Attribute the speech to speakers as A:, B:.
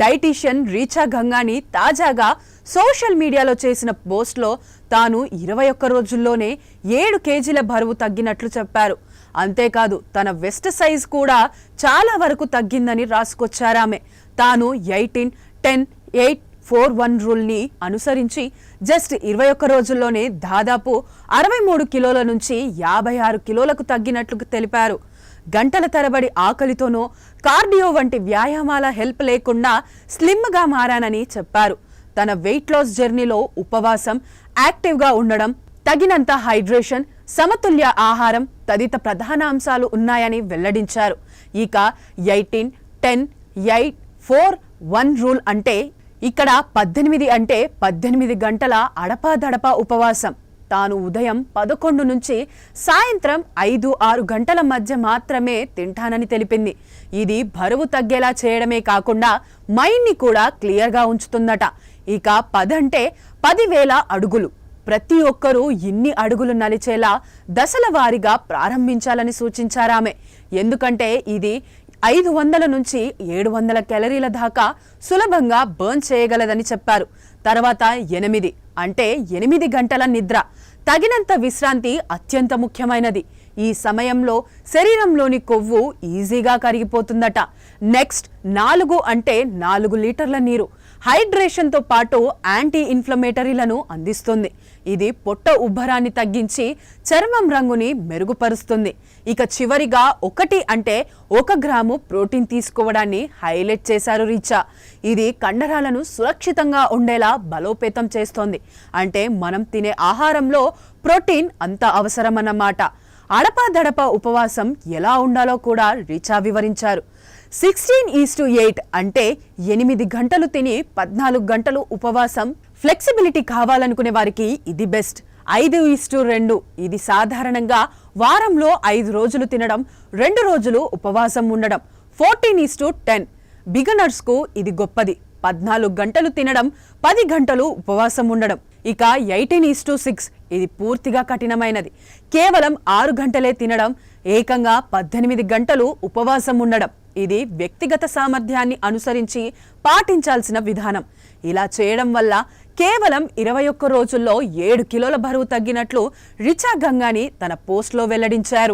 A: Dietitian Richa గంగాని తాజాగా social మీడియాలో చేసిన పోస్ట్లో తాను 21 రోజుల్లోనే 7 కేజీల బరువు తగ్గినట్లు చెప్పారు. అంతేకాదు తన వెస్ట్ సైజ్ కూడా చాలా వరకు తగ్గిందని రాసుకొచ్చారామె. తాను 18-10-8-4-1 రూల్ని అనుసరించి జస్ట్ 21 రోజుల్లోనే దాదాపు 63 కిలోల నుంచి 56 కిలోలకు తగ్గినట్లు తెలిపారు. గంటల తరబడి ఆకలితోనో కార్డియో వంటి వ్యాయామాల హెల్ప్ లేకుండా స్లిమ్గా మారానని చెప్పారు. తన వెయిట్ లాస్ జర్నీలో ఉపవాసం, యాక్టివ్గా ఉండడం, తగినంత హైడ్రేషన్, సమతుల్య ఆహారం తదితర ప్రధాన అంశాలు ఉన్నాయని వెల్లడించారు. ఇక 18-10-8-4-1 రూల్ అంటే ఇక్కడ 18 అంటే 18 గంటల అడపాదడపా ఉపవాసం. తాను ఉదయం 11 నుంచి సాయంత్రం 5-6 గంటల మధ్య మాత్రమే తింటానని తెలిపింది. ఇది బరువు తగ్గేలా చేయడమే కాకుండా మైండ్ని కూడా క్లియర్గా ఉంచుతుందట. ఇక 10 అంటే 10,000 అడుగులు. ప్రతి ఒక్కరూ ఇన్ని అడుగులు నలిచేలా దశల వారీగా ప్రారంభించాలని సూచించారామె. ఎందుకంటే ఇది 500 నుంచి 700 క్యాలరీల దాకా సులభంగా బర్న్ చేయగలదని చెప్పారు. తర్వాత 8 అంటే 8 గంటల నిద్ర, తగినంత విశ్రాంతి అత్యంత ముఖ్యమైనది. ఈ సమయంలో శరీరంలోని కొవ్వు ఈజీగా కరిగిపోతుందట. నెక్స్ట్ 4 అంటే 4 లీటర్ల నీరు హైడ్రేషన్తో పాటు యాంటీ ఇన్ఫ్లమేటరీలను అందిస్తుంది. ఇది పొట్ట ఉబ్బరాన్ని తగ్గించి చర్మం రంగుని మెరుగుపరుస్తుంది. ఇక చివరిగా 1 అంటే 1 గ్రాము ప్రోటీన్ తీసుకోవడాన్ని హైలైట్ చేశారు రీచా. ఇది కండరాలను సురక్షితంగా ఉండేలా బలోపేతం చేస్తోంది. అంటే మనం తినే ఆహారంలో ప్రోటీన్ అంత అవసరమన్నమాట. అడపాదడపా ఉపవాసం ఎలా ఉండాలో కూడా రీచా వివరించారు. 16:8 అంటే 8 గంటలు తిని 14 గంటలు ఉపవాసం. ఫ్లెక్సిబిలిటీ కావాలనుకునే వారికి ఇది బెస్ట్. 5:2 ఇది సాధారణంగా వారంలో 5 రోజులు తినడం, 2 రోజులు ఉపవాసం ఉండడం. 14:10 బిగినర్స్కు ఇది గొప్పది. 14 గంటలు తినడం, 10 గంటలు ఉపవాసం ఉండడం. ఇక 18:6 ఇది పూర్తిగా కఠినమైనది. కేవలం 6 గంటలే తినడం, ఏకంగా 18 గంటలు ఉపవాసం ఉండడం. ఇది వ్యక్తిగత సామర్థ్యాన్ని అనుసరించి పాటించాల్సిన విధానం. ఇలా చేయడం వల్ల కేవలం 21 రోజుల్లో 7 కిలోల బరువు తగ్గినట్లు రిచా గంగాని తన పోస్ట్లో వెల్లడించారు.